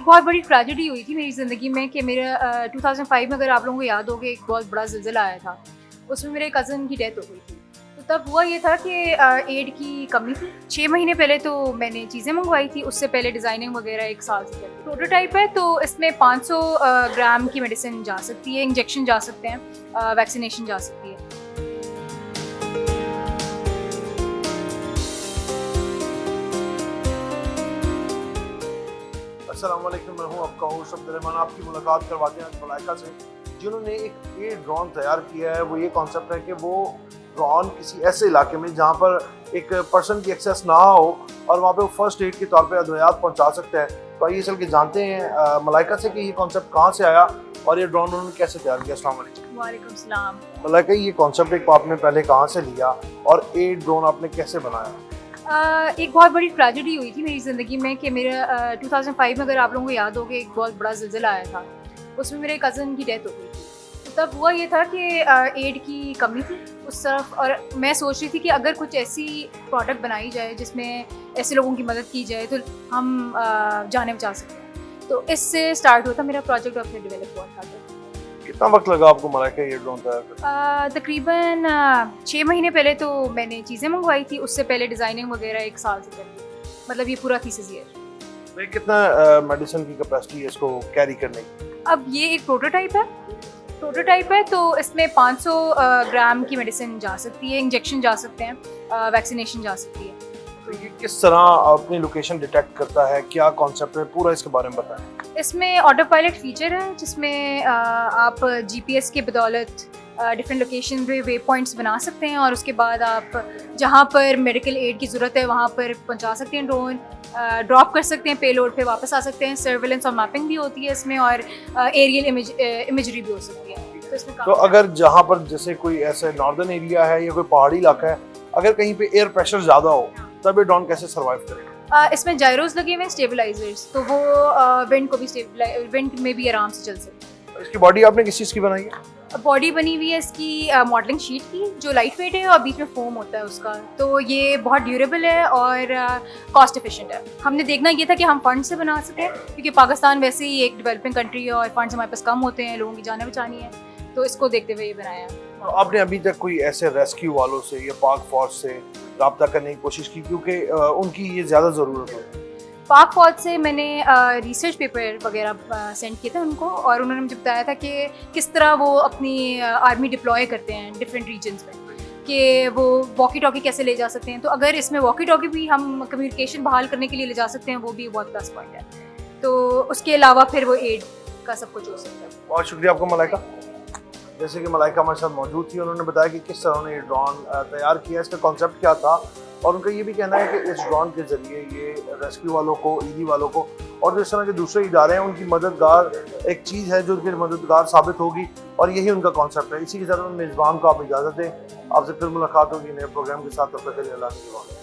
बहुत बड़ी ट्रेजेडी हुई थी मेरी ज़िंदगी में कि मेरा 2005 में अगर आप लोगों को याद होगा एक बहुत बड़ा ज़िलज़ला आया था। उसमें मेरे कज़न की डेथ हो गई थी। तो तब हुआ ये था कि एड की कमी थी। 6 महीने पहले तो मैंने चीज़ें मंगवाई थी, उससे पहले डिज़ाइनिंग वगैरह 1 साल से चली। प्रोटोटाइप है तो इसमें 500 ग्राम की मेडिसिन जा सकती है, इंजेक्शन जा सकते हैं, वैक्सीनेशन जा सकती है। अस्सलाम वालेकुम, मैं हूं आपका होस्ट अब्दुर्रहमान। आपकी मुलाकात करवाते हैं मलाइका से, जिन्होंने एक ये ड्रोन तैयार किया है। वो ये कॉन्सेप्ट है कि वो ड्रोन किसी ऐसे इलाके में जहां पर एक पर्सन की एक्सेस ना हो और वहां पे वो फर्स्ट एड के तौर पे अद्वियात पहुंचा सकता है। तो आइए चल के जानते हैं मलाइका से कि ये कॉन्सेप्ट कहाँ से आया और ये ड्रोन उन्होंने कैसे तैयार किया। अस्सलाम वालेकुम। वालेकुम सलाम। मलाइका, ये कॉन्सेप्ट एक आपने पहले कहाँ से लिया और ये ड्रोन आपने कैसे बनाया? एक बहुत बड़ी ट्रेजेडी हुई थी मेरी ज़िंदगी में कि मेरा 2005 में अगर आप लोगों को याद होगा एक बहुत बड़ा ज़िलज़ला आया था। उसमें मेरे कज़न की डेथ हो गई थी। तो तब हुआ ये था कि एड की कमी थी उस तरफ, और मैं सोच रही थी कि अगर कुछ ऐसी प्रोडक्ट बनाई जाए जिसमें ऐसे लोगों की मदद की जाए तो हम जानें बचा सकते हैं। तो इससे स्टार्ट हुआ था मेरा प्रोजेक्ट और फिर डेवलप हुआ था। कितना वक्त लगा आपको मलाइका ये ड्रोन तैयार करने? तकरीबन 6 महीने पहले तो मैंने चीज़ें मंगवाई थी, उससे पहले डिज़ाइनिंग वगैरह 1 साल से चली। मतलब ये पूरा थीसिस ईयर। तो ये कितना मेडिसिन की कैपेसिटी है इसको कैरी करने की? अब ये एक प्रोटोटाइप है तो इसमें 500 ग्राम की मेडिसिन जा सकती है, इंजेक्शन जा सकते हैं, वैक्सीनेशन जा सकती है। तो ये किस तरह अपनी लोकेशन डिटेक्ट करता है, क्या कॉन्सेप्ट है, पूरा इसके बारे में बताएं। इसमें ऑटो पायलट फीचर है जिसमें आप जीपीएस के बदौलत डिफरेंट लोकेशन पे वे पॉइंट्स बना सकते हैं और उसके बाद आप जहाँ पर मेडिकल एड की ज़रूरत है वहाँ पर पहुँचा सकते हैं ड्रोन, ड्रॉप कर सकते हैं पेलोड पे, वापस आ सकते हैं। सर्वेलेंस और मैपिंग भी होती है इसमें और एरियल इमेजरी भी हो सकती है। तो इसमें तो अगर जहाँ पर जैसे कोई ऐसे नॉर्दर्न एरिया है या कोई पहाड़ी इलाका है, अगर कहीं पे एयर प्रेशर ज़्यादा हो तब ये ड्रोन कैसे सर्वाइव करेगा? इसमें जायरोस लगे हुए हैं, स्टेबलाइजर्स, तो वो विंड को भी विंड में भी आराम से चल सकते हैं। इसकी बॉडी आपने किस चीज़ की बनाई है? बॉडी बनी हुई है इसकी मॉडलिंग शीट की, जो लाइट वेट है और बीच में फोम होता है उसका। तो ये बहुत ड्यूरेबल है और कॉस्ट एफिशिएंट है। हमने देखना ये था कि हम फंड से बना सकें, क्योंकि पाकिस्तान वैसे ही एक डेवलपिंग कंट्री है और फंड्स हमारे पास कम होते हैं, लोगों की जानें बचानी है, तो इसको देखते हुए ये बनाया है। तो आपने अभी तक कोई ऐसे रेस्क्यू वालों से या पाक फौज से रब्ता करने की कोशिश की, क्योंकि उनकी ये ज़्यादा ज़रूरत होती है? पाक फौज से मैंने रिसर्च पेपर वगैरह सेंड किए थे उनको, और उन्होंने मुझे बताया था कि किस तरह वो अपनी आर्मी डिप्लॉय करते हैं डिफरेंट रीजन्स में, कि वो वॉकी टॉकी कैसे ले जा सकते हैं। तो अगर इसमें वॉकी टॉकी भी हम कम्युनिकेशन बहाल करने के लिए ले जा सकते हैं, वो भी बहुत प्लस पॉइंट है। तो उसके अलावा फिर वो एड का सब कुछ हो सकता है। बहुत शुक्रिया आपको मलाइका। जैसे कि मलाइका हमारे साथ मौजूद थी, उन्होंने बताया कि किस तरह उन्होंने ये ड्रोन तैयार किया, इसका कॉन्सेप्ट क्या था, और उनका ये भी कहना है कि इस ड्रोन के ज़रिए ये रेस्क्यू वालों को, ईदी वालों को और जो इस तरह के दूसरे इदारे हैं उनकी मददगार एक चीज़ है जो उनकी मददगार साबित होगी, और यही उनका कॉन्सेप्ट है। इसी के साथ मेज़बान को आप इजाज़त दें। आपसे फिर मुलाकात होगी नए प्रोग्राम के साथ। तब तक के लिए अल्लाह के हवाले।